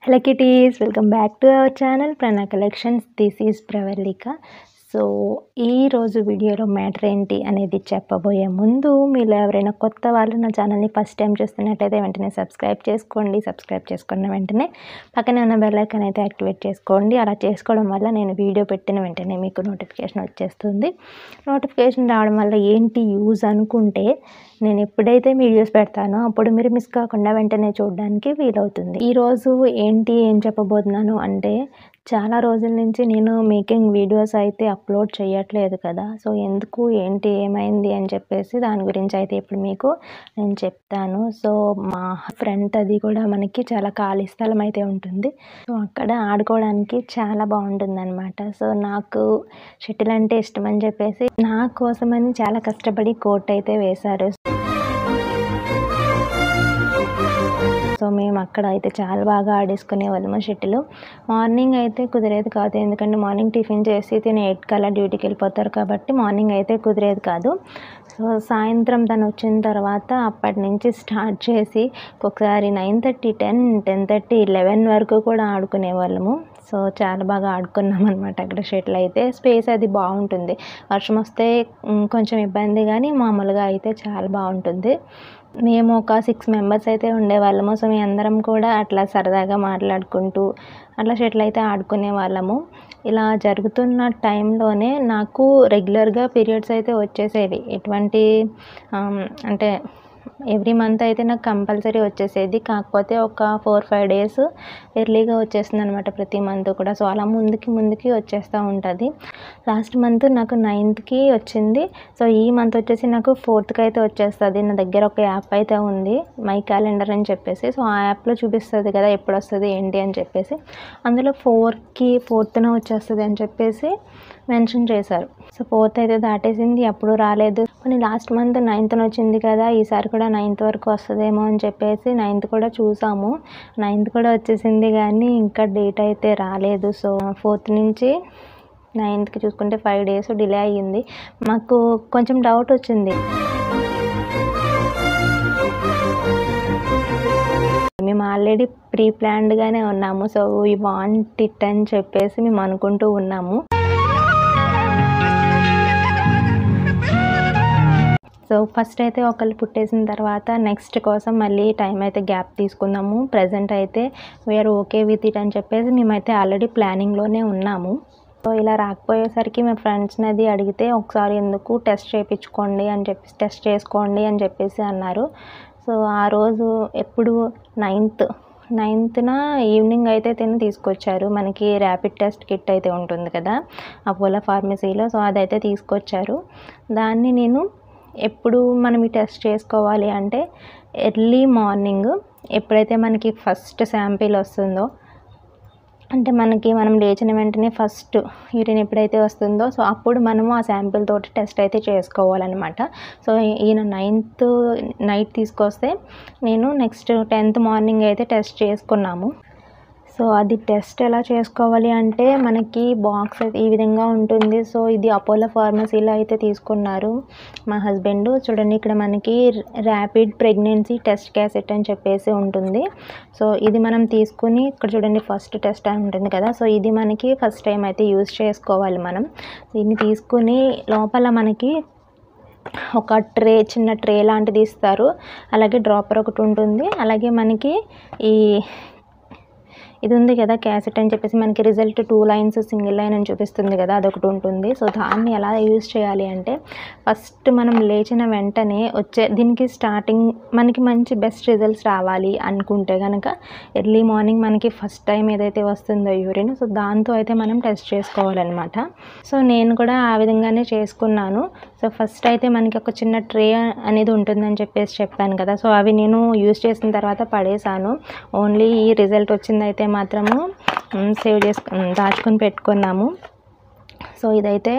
Hello kitties, welcome back to our channel Prana Collections. This is Pravalika. So ఈరోజు వీడియోలో matter ఏంటి అనేది చెప్పబోయే ముందు మీరు ఎవరైనా కొత్త వాళ్ళు నా ఛానల్ని ఫస్ట్ టైం చూస్తున్నట్టయితే వెంటనే సబ్స్క్రైబ్ చేసుకున్న వెంటనే పక్కనే ఉన్న బెల్ ఐకాన్ అయితే యాక్టివేట్ చేసుకోండి. అలా చేసుకోవడం వల్ల నేను వీడియో పెట్టిన వెంటనే మీకు నోటిఫికేషన్ వచ్చేస్తుంది. నోటిఫికేషన్ రావడం వల్ల ఏంటి యూజ్ అనుకుంటే, నేను ఎప్పుడైతే వీడియోస్ పెడతానో అప్పుడు మీరు మిస్ కాకుండా వెంటనే చూడడానికి వీలవుతుంది. ఈరోజు ఏం చెప్పబోతున్నాను అంటే, చాలా రోజుల నుంచి నేను మేకింగ్ వీడియోస్ అయితే అప్లోడ్ చేయట్లేదు కదా. సో ఎందుకు ఏమైంది అని చెప్పేసి దాని గురించి అయితే ఇప్పుడు మీకు నేను చెప్తాను. సో మా ఫ్రంట్ అది కూడా మనకి చాలా ఖాళీ స్థలం అయితే ఉంటుంది. సో అక్కడ ఆడుకోవడానికి చాలా బాగుంటుందన్నమాట. సో నాకు షటిల్ అంటే ఇష్టం అని చెప్పేసి నా కోసమని చాలా కష్టపడి కోర్ట్ అయితే వేశారు. సో మేము అక్కడ అయితే చాలా బాగా ఆడేసుకునే వాళ్ళము షటిల్. మార్నింగ్ అయితే కుదిరేది కాదు, ఎందుకంటే మార్నింగ్ టిఫిన్ చేసి తిని 8 కల్లా డ్యూటీకి వెళ్ళిపోతారు కాబట్టి మార్నింగ్ అయితే కుదిరేది కాదు. సో సాయంత్రం తను వచ్చిన తర్వాత అప్పటి నుంచి స్టార్ట్ చేసి ఒకసారి 9:30, 10, 10:30, 11 వరకు కూడా ఆడుకునే వాళ్ళము. సో చాలా బాగా ఆడుకున్నాం అనమాట. అక్కడ షటిల్ అయితే స్పేస్ అది బాగుంటుంది. వర్షం వస్తే కొంచెం ఇబ్బంది, కానీ మామూలుగా అయితే చాలా బాగుంటుంది. మేము ఒక 6 మెంబర్స్ అయితే ఉండేవాళ్ళము. సో మేము అందరం కూడా అట్లా సరదాగా మాట్లాడుకుంటూ అట్లా షటిల్ అయితే ఆడుకునే వాళ్ళము. ఇలా జరుగుతున్న టైంలోనే నాకు రెగ్యులర్గా పీరియడ్స్ అయితే వచ్చేసేవి. ఎటువంటి అంటే ఎవ్రీ మంత్ అయితే నాకు కంపల్సరీ వచ్చేసేది. కాకపోతే ఒక 4-5 డేస్ ఎర్లీగా వచ్చేస్తుంది అనమాట ప్రతి మంత్ కూడా. సో అలా ముందుకి వచ్చేస్తూ ఉంటుంది. లాస్ట్ మంత్ నాకు 9th వచ్చింది. సో ఈ మంత్ వచ్చేసి నాకు 4th అయితే వచ్చేస్తుంది. నా దగ్గర ఒక యాప్ అయితే ఉంది, మై క్యాలెండర్ అని చెప్పేసి. సో ఆ యాప్లో చూపిస్తుంది కదా ఎప్పుడు వస్తుంది ఏంటి అని చెప్పేసి. అందులో 4th వచ్చేస్తుంది అని చెప్పేసి మెన్షన్ చేశారు. సో 4th అయితే దాటేసింది, అప్పుడు రాలేదు. కానీ లాస్ట్ మంత్ 9th వచ్చింది కదా, ఈసారి కూడా 9th వరకు వస్తుందేమో అని చెప్పేసి 9th కూడా చూసాము. 9th కూడా వచ్చేసింది, కానీ ఇంకా డేట్ అయితే రాలేదు. సో 4th నుంచి 9th చూసుకుంటే 5 డేస్ డిలే అయ్యింది. మాకు కొంచెం డౌట్ వచ్చింది. మేము ఆల్రెడీ ప్రీ ప్లాన్డ్గానే ఉన్నాము. సో వీ వాంట్ ఇట్ అని చెప్పేసి మేము అనుకుంటూ ఉన్నాము. సో ఫస్ట్ అయితే ఒకళ్ళు పుట్టేసిన తర్వాత నెక్స్ట్ కోసం మళ్ళీ టైం అయితే గ్యాప్ తీసుకున్నాము. ప్రజెంట్ అయితే వీఆర్ ఓకే విత్ ఇట్ అని చెప్పేసి మేమైతే ఆల్రెడీ ప్లానింగ్లోనే ఉన్నాము. సో ఇలా రాకపోయేసరికి మా ఫ్రెండ్స్ని అది అడిగితే ఒకసారి ఎందుకు టెస్ట్ చేసుకోండి అని చెప్పేసి అన్నారు. సో ఆ రోజు ఎప్పుడు 9th ఈవినింగ్ అయితే తీసుకొచ్చారు. మనకి ర్యాపిడ్ టెస్ట్ కిట్ అయితే ఉంటుంది కదా అపోలో ఫార్మసీలో. సో అదైతే తీసుకొచ్చారు. దాన్ని నేను ఎప్పుడు మనం ఈ టెస్ట్ చేసుకోవాలి అంటే ఎర్లీ మార్నింగ్ ఎప్పుడైతే మనకి ఫస్ట్ శాంపిల్ వస్తుందో, అంటే మనం లేచిన వెంటనే ఫస్ట్ యూరిన్ ఎప్పుడైతే వస్తుందో సో అప్పుడు మనము ఆ శాంపిల్ తోటి టెస్ట్ అయితే చేసుకోవాలన్నమాట. సో ఈయన 9th నైట్ తీసుకొస్తే నేను నెక్స్ట్ 10th మార్నింగ్ అయితే టెస్ట్ చేసుకున్నాము. సో అది టెస్ట్ ఎలా చేసుకోవాలి అంటే మనకి బాక్స్ అయితే ఈ విధంగా ఉంటుంది. సో ఇది అపోలో ఫార్మసీలో అయితే తీసుకున్నారు మా హస్బెండ్. చూడండి, ఇక్కడ మనకి ర్యాపిడ్ ప్రెగ్నెన్సీ టెస్ట్ క్యాసెట్ అని చెప్పేసి ఉంటుంది. సో ఇది మనం తీసుకుని ఇక్కడ చూడండి ఫస్ట్ టెస్ట్ అని ఉంటుంది కదా. సో ఇది మనకి ఫస్ట్ టైం అయితే యూజ్ చేసుకోవాలి. మనం దీన్ని తీసుకుని లోపల మనకి ఒక చిన్న ట్రే లాంటిది ఇస్తారు. అలాగే డ్రాపర్ ఒకటి ఉంటుంది. అలాగే మనకి ఇది ఉంది కదా క్యాసెట్ అని చెప్పేసి, మనకి రిజల్ట్ 2 లైన్స్ సింగిల్ లైన్ అని చూపిస్తుంది కదా, అదొకటి ఉంటుంది. సో దాన్ని ఎలా యూజ్ చేయాలి అంటే, ఫస్ట్ మనం లేచిన వెంటనే దీనికి స్టార్టింగ్ మనకి మంచి బెస్ట్ రిజల్ట్స్ రావాలి అనుకుంటే కనుక ఎర్లీ మార్నింగ్ మనకి ఫస్ట్ టైం ఏదైతే వస్తుందో యూరిన్, సో దాంతో అయితే మనం టెస్ట్ చేసుకోవాలన్నమాట. సో నేను కూడా ఆ విధంగానే చేసుకున్నాను. సో ఫస్ట్ అయితే మనకి ఒక చిన్న ట్రే అనేది ఉంటుందని చెప్పేసి చెప్పాను కదా. సో అవి నేను యూజ్ చేసిన తర్వాత పడేసాను. ఓన్లీ ఈ రిజల్ట్ వచ్చింది అయితే మాత్రము దాచుకొని పెట్టుకున్నాము. సో ఇదైతే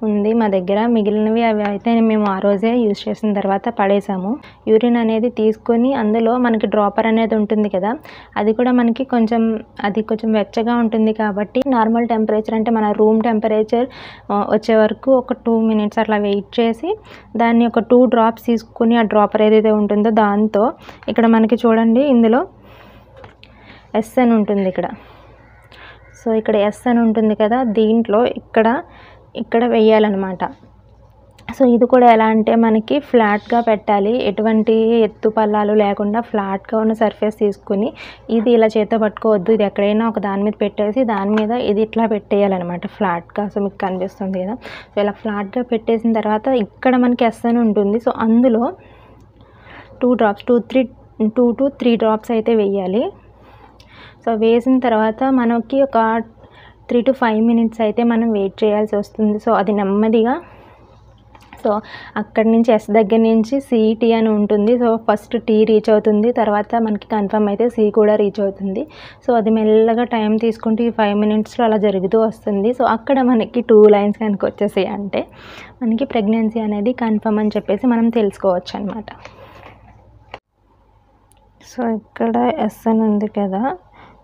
ఉంది మా దగ్గర. మిగిలినవి అవి అయితే మేము ఆ రోజే యూజ్ చేసిన తర్వాత పడేసాము. యూరిన్ అనేది తీసుకొని అందులో మనకి డ్రాపర్ అనేది ఉంటుంది కదా, అది కూడా మనకి కొంచెం వెచ్చగా ఉంటుంది కాబట్టి నార్మల్ టెంపరేచర్ అంటే మన రూమ్ టెంపరేచర్ వచ్చే వరకు ఒక 2 minutes అట్లా వెయిట్ చేసి దాన్ని ఒక 2 drops తీసుకుని ఆ డ్రాపర్ ఏదైతే ఉంటుందో దాంతో ఇక్కడ మనకి చూడండి ఇందులో ఎస్ అని ఉంటుంది ఇక్కడ. సో ఇక్కడ ఎస్ అని ఉంటుంది కదా, దీంట్లో ఇక్కడ వేయాలన్నమాట. సో ఇది కూడా ఎలా అంటే మనకి ఫ్లాట్గా పెట్టాలి, ఎటువంటి ఎత్తు పల్లాలు లేకుండా ఫ్లాట్గా ఉన్న సర్ఫేస్ తీసుకుని ఇది ఇలా చేత్తో పట్టుకోవద్దు, ఇది ఎక్కడైనా ఒక దాని మీద పెట్టేసి దాని మీద ఇది ఇట్లా పెట్టేయాలన్నమాట ఫ్లాట్గా. సో మీకు కనిపిస్తుంది కదా. సో ఇలా ఫ్లాట్గా పెట్టేసిన తర్వాత ఇక్కడ మనకి ఎస్ అని ఉంటుంది. సో అందులో 2 to 3 డ్రాప్స్ అయితే వేయాలి. సో వేసిన తర్వాత మనకి ఒక 3 to 5 minutes అయితే మనం వెయిట్ చేయాల్సి వస్తుంది. సో అది నెమ్మదిగా, సో అక్కడి నుంచి ఎస్ దగ్గర నుంచి సిఈటీ అని ఉంటుంది. సో ఫస్ట్ టీ రీచ్ అవుతుంది, తర్వాత మనకి కన్ఫర్మ్ అయితే సి కూడా రీచ్ అవుతుంది. సో అది మెల్లగా టైం తీసుకుంటూ ఈ 5 minutesలో అలా జరుగుతూ వస్తుంది. సో అక్కడ మనకి 2 lines కనుక వచ్చేసాయి అంటే మనకి ప్రెగ్నెన్సీ అనేది కన్ఫర్మ్ అని చెప్పేసి మనం తెలుసుకోవచ్చు అనమాట. సో ఇక్కడ ఎస్ అని ఉంది కదా,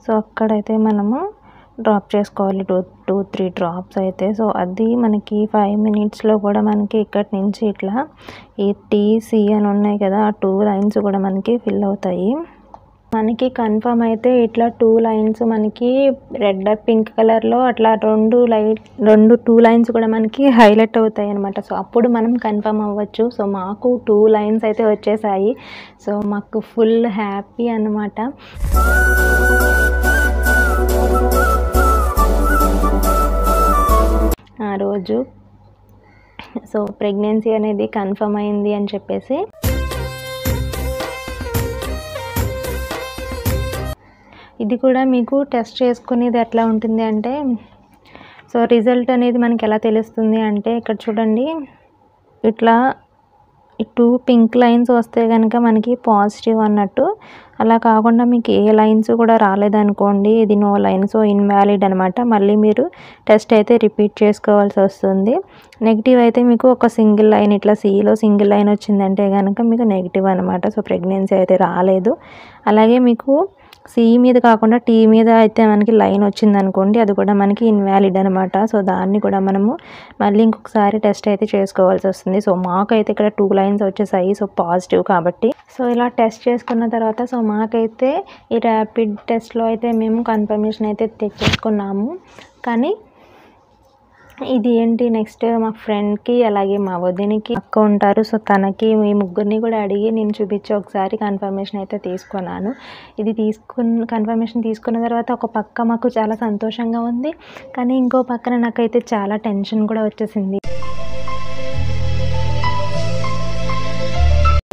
సో అక్కడైతే మనము డ్రాప్ చేసుకోవాలి 2-3 డ్రాప్స్ అయితే. సో అది మనకి 5 minutesలో కూడా మనకి ఇక్కడి నుంచి ఇట్లా ఈ టీసీ అని ఉన్నాయి కదా, ఆ 2 lines కూడా మనకి ఫిల్ అవుతాయి. మనకి కన్ఫర్మ్ అయితే ఇట్లా 2 lines మనకి రెడ్ పింక్ కలర్లో అట్లా 2 lines కూడా మనకి హైలైట్ అవుతాయి అనమాట. సో అప్పుడు మనం కన్ఫర్మ్ అవ్వచ్చు. సో మాకు 2 lines అయితే వచ్చేసాయి. సో మాకు ఫుల్ హ్యాపీ అనమాట. ఆ రోజు సో ప్రెగ్నెన్సీ అనేది కన్ఫర్మ్ అయింది అని చెప్పేసి ఇది కూడా మీకు టెస్ట్ చేసుకునేది ఎట్లా ఉంటుంది అంటే, సో రిజల్ట్ అనేది మనకి ఎలా తెలుస్తుంది అంటే ఇక్కడ చూడండి, ఇట్లా 2 పింక్ లైన్స్ వస్తే కనుక మనకి పాజిటివ్ అన్నట్టు. అలా కాకుండా మీకు ఏ లైన్స్ కూడా రాలేదనుకోండి, ఇది నో లైన్, సో ఇన్వాలిడ్ అనమాట. మళ్ళీ మీరు టెస్ట్ అయితే రిపీట్ చేసుకోవాల్సి వస్తుంది. నెగిటివ్ అయితే మీకు ఒక సింగిల్ లైన్, ఇట్లా సిలో సింగిల్ లైన్ వచ్చిందంటే కనుక మీకు నెగిటివ్ అనమాట. సో ప్రెగ్నెన్సీ అయితే రాలేదు. అలాగే మీకు సి మీద కాకుండా టీ మీద అయితే మనకి లైన్ వచ్చింది అనుకోండి, అది కూడా మనకి ఇన్వాలిడ్ అనమాట. సో దాన్ని కూడా మనము మళ్ళీ ఇంకొకసారి టెస్ట్ అయితే చేసుకోవాల్సి వస్తుంది. సో మాకైతే ఇక్కడ 2 lines వచ్చేసాయి, సో పాజిటివ్ కాబట్టి. సో ఇలా టెస్ట్ చేసుకున్న తర్వాత సో మాకైతే ఈ ర్యాపిడ్ టెస్ట్లో అయితే మేము కన్ఫర్మేషన్ అయితే తెచ్చేసుకున్నాము. కానీ ఇది ఏంటి నెక్స్ట్ మా ఫ్రెండ్కి అలాగే మా వదినికి అక్క ఉంటారు. సో తనకి మీ ముగ్గురిని కూడా అడిగి నేను చూపించి ఒకసారి కన్ఫర్మేషన్ అయితే తీసుకున్నాను. ఇది కన్ఫర్మేషన్ తీసుకున్న తర్వాత ఒక పక్క మాకు చాలా సంతోషంగా ఉంది, కానీ ఇంకో పక్కన నాకైతే చాలా టెన్షన్ కూడా వచ్చేసింది.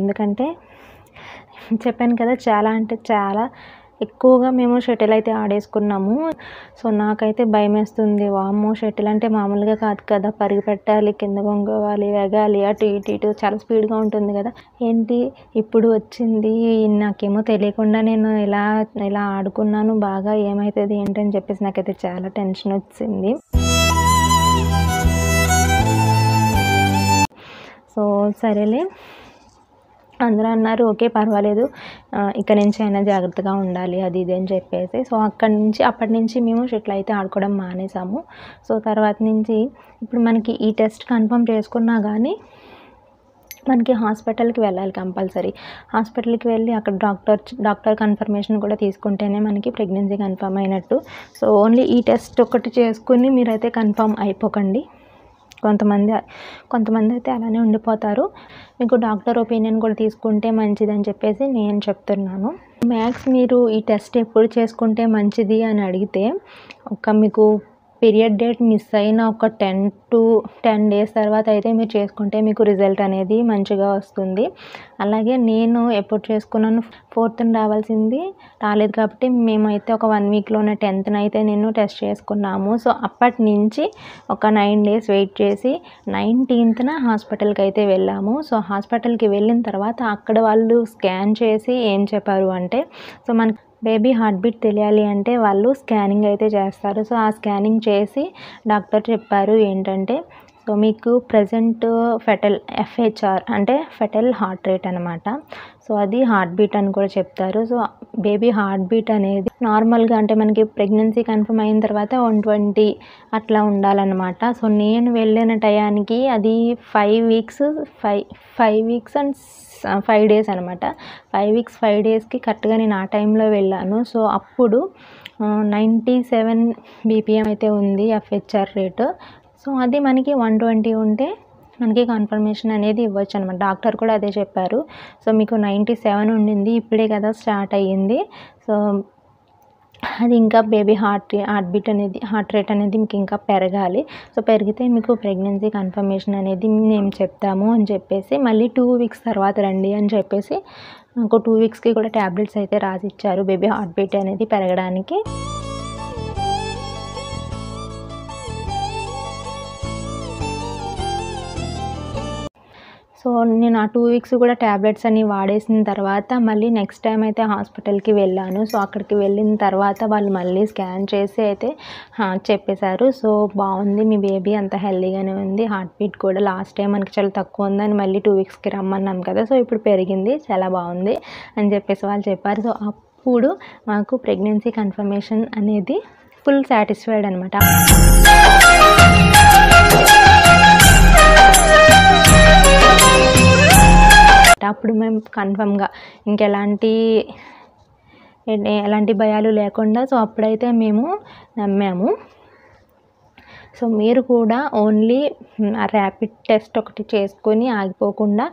ఎందుకంటే చెప్పాను కదా, చాలా అంటే చాలా ఎక్కువగా మేము షటిల్ అయితే ఆడేసుకున్నాము. సో నాకైతే భయం వేస్తుంది. వామ్మో, షటిల్ అంటే మామూలుగా కాదు కదా, పరిగి పెట్టాలి, కింద కొంగోవాలి, వేగాలి, అటు ఇటు చాలా స్పీడ్గా ఉంటుంది కదా. ఏంటి ఇప్పుడు వచ్చింది, నాకేమో తెలియకుండా నేను ఇలా ఆడుకున్నాను బాగా, ఏమవుతుంది ఏంటని చెప్పేసి నాకైతే చాలా టెన్షన్ వచ్చింది. సో సరేలే, అందరూ అన్నారు ఓకే పర్వాలేదు, ఇక్కడ నుంచి అయినా జాగ్రత్తగా ఉండాలి అది ఇది అని చెప్పేసి. సో అప్పటి నుంచి మేము షటిల్ అయితే ఆడుకోవడం మానేసాము. సో తర్వాత నుంచి ఇప్పుడు మనకి ఈ టెస్ట్ కన్ఫర్మ్ చేసుకున్నా కానీ మనకి హాస్పిటల్కి వెళ్ళాలి కంపల్సరీ. హాస్పిటల్కి వెళ్ళి అక్కడ డాక్టర్ కన్ఫర్మేషన్ కూడా తీసుకుంటేనే మనకి ప్రెగ్నెన్సీ కన్ఫర్మ్ అయినట్టు. సో ఓన్లీ ఈ టెస్ట్ ఒకటి చేసుకుని మీరైతే కన్ఫర్మ్ అయిపోకండి. కొంతమంది అయితే అలానే ఉండిపోతారు. మీకు డాక్టర్ ఒపీనియన్ కూడా తీసుకుంటే మంచిదని చెప్పేసి నేను చెప్తున్నాను. మ్యాక్స్ మీరు ఈ టెస్ట్ ఎప్పుడు చేసుకుంటే మంచిది అని అడిగితే, మీకు పీరియడ్ డేట్ మిస్ అయిన ఒక 10 days తర్వాత అయితే మీరు చేసుకుంటే మీకు రిజల్ట్ అనేది మంచిగా వస్తుంది. అలాగే నేను ఎప్పుడు చేసుకున్నాను, 4th రావాల్సింది రాలేదు కాబట్టి మేమైతే ఒక 1 weekలోనే 10th అయితే నేను టెస్ట్ చేసుకున్నాము. సో అప్పటి నుంచి ఒక 9 days వెయిట్ చేసి 19th హాస్పిటల్కి అయితే వెళ్ళాము. సో హాస్పిటల్కి వెళ్ళిన తర్వాత అక్కడ వాళ్ళు స్కాన్ చేసి ఏం చెప్పారు అంటే, సో మనకి బేబీ హార్ట్ బీట్ తెలియాలి అంటే వాళ్ళు స్కానింగ్ అయితే చేస్తారు. సో ఆ స్కానింగ్ చేసి డాక్టర్ చెప్పారు ఏంటంటే, సో మీకు ప్రజెంట్ FHR అంటే ఫెటల్ హార్ట్ రేట్ అనమాట. సో అది హార్ట్ బీట్ అని కూడా చెప్తారు. సో బేబీ హార్ట్ బీట్ అనేది నార్మల్గా అంటే మనకి ప్రెగ్నెన్సీ కన్ఫర్మ్ అయిన తర్వాత 120 అట్లా ఉండాలన్నమాట. సో నేను వెళ్ళిన టయానికి అది 5 వీక్స్ అండ్ 5 డేస్ అనమాట. 5 వీక్స్ 5 డేస్కి కరెక్ట్గా నేను ఆ టైంలో వెళ్ళాను. సో అప్పుడు 97 బీపీఎం అయితే ఉంది ఎఫ్హెచ్ఆర్ రేటు. సో అది మనకి 120 ఉంటే మనకి కన్ఫర్మేషన్ అనేది ఇవ్వచ్చు అనమాట. డాక్టర్ కూడా అదే చెప్పారు. సో మీకు 97 ఉండింది, ఇప్పుడే కదా స్టార్ట్ అయ్యింది. సో అది ఇంకా బేబీ హార్ట్ రేట్ అనేది మీకు ఇంకా పెరగాలి. సో పెరిగితే మీకు ప్రెగ్నెన్సీ కన్ఫర్మేషన్ అనేది మేము చెప్తాము అని చెప్పేసి మళ్ళీ 2 వీక్స్ తర్వాత రండి అని చెప్పేసి నాకు 2 వీక్స్కి కూడా ట్యాబ్లెట్స్ అయితే రాసి ఇచ్చారు బేబీ హార్ట్ బీట్ అనేది పెరగడానికి. సో నేను ఆ 2 వీక్స్ కూడా ట్యాబ్లెట్స్ అన్నీ వాడేసిన తర్వాత మళ్ళీ నెక్స్ట్ టైం అయితే హాస్పిటల్కి వెళ్ళాను. సో అక్కడికి వెళ్ళిన తర్వాత వాళ్ళు మళ్ళీ స్కాన్ చేసి అయితే చెప్పేశారు. సో బాగుంది, మీ బేబీ అంత హెల్దీగానే ఉంది, హార్ట్ బీట్ కూడా లాస్ట్ టైం మనకి చాలా తక్కువ ఉందని మళ్ళీ 2 వీక్స్కి రమ్మన్నాం కదా, సో ఇప్పుడు పెరిగింది, చాలా బాగుంది అని చెప్పేసి వాళ్ళు చెప్పారు. సో అప్పుడు మాకు ప్రెగ్నెన్సీ కన్ఫర్మేషన్ అనేది ఫుల్ సాటిస్ఫైడ్ అనమాట. అప్పుడు మేము కన్ఫర్మ్గా ఎలాంటి భయాలు లేకుండా సో అప్పుడైతే మేము నమ్మాము. సో మీరు కూడా ఓన్లీ ర్యాపిడ్ టెస్ట్ ఒకటి చేసుకొని ఆగిపోకుండా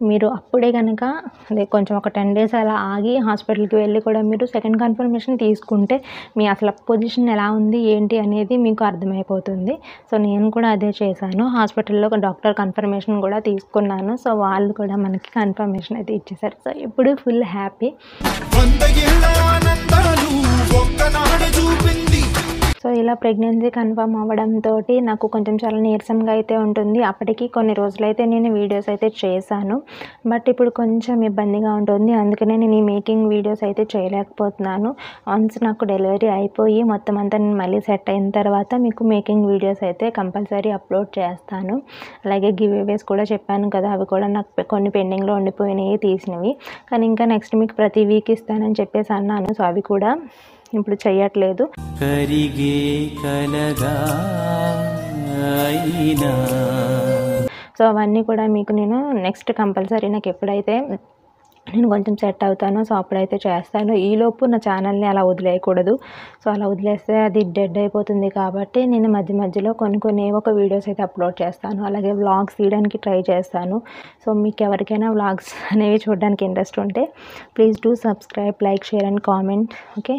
మీరు అప్పుడే కనుక అదే కొంచెం ఒక 10 డేస్ అలా ఆగి హాస్పిటల్కి వెళ్ళి కూడా మీరు సెకండ్ కన్ఫర్మేషన్ తీసుకుంటే మీ అసలు పొజిషన్ ఎలా ఉంది ఏంటి అనేది మీకు అర్థమైపోతుంది. సో నేను కూడా అదే చేశాను. హాస్పిటల్లో ఒక డాక్టర్ కన్ఫర్మేషన్ కూడా తీసుకున్నాను. సో వాళ్ళు కూడా మనకి కన్ఫర్మేషన్ అయితే ఇచ్చేసారు. సో ఇప్పుడు ఫుల్ హ్యాపీ. సో ఇలా ప్రెగ్నెన్సీ కన్ఫర్మ్ అవ్వడంతో నాకు కొంచెం చాలా నీరసంగా అయితే ఉంటుంది. అప్పటికి కొన్ని రోజులైతే నేను వీడియోస్ అయితే చేశాను, బట్ ఇప్పుడు కొంచెం ఇబ్బందిగా ఉంటుంది. అందుకనే నేను ఈ మేకింగ్ వీడియోస్ అయితే చేయలేకపోతున్నాను. వన్స్ నాకు డెలివరీ అయిపోయి మొత్తం అంతా నేను మళ్ళీ సెట్ అయిన తర్వాత మీకు మేకింగ్ వీడియోస్ అయితే కంపల్సరీ అప్లోడ్ చేస్తాను. అలాగే గివ్ అవేస్ కూడా చెప్పాను కదా, అవి కూడా నాకు కొన్ని పెండింగ్లో ఉండిపోయినాయి తీసినవి, కానీ ఇంకా నెక్స్ట్ మీకు ప్రతి వీక్ ఇస్తానని చెప్పేసి అన్నాను. సో అవి కూడా ఇప్పుడు చెయ్యట్లేదు. సో అవన్నీ కూడా మీకు నేను నెక్స్ట్ కంపల్సరీ నాకు ఎప్పుడైతే నేను కొంచెం సెట్ అవుతానో సో అప్పుడైతే చేస్తాను. ఈలోపు నా ఛానల్ని అలా వదిలేయకూడదు. సో అలా వదిలేస్తే అది డెడ్ అయిపోతుంది కాబట్టి నేను మధ్యలో కొన్ని ఒక వీడియోస్ అయితే అప్లోడ్ చేస్తాను. అలాగే వ్లాగ్స్ తీయడానికి ట్రై చేస్తాను. సో మీకు ఎవరికైనా వ్లాగ్స్ అనేవి చూడడానికి ఇంట్రెస్ట్ ఉంటే please do subscribe, like, share and comment. Okay.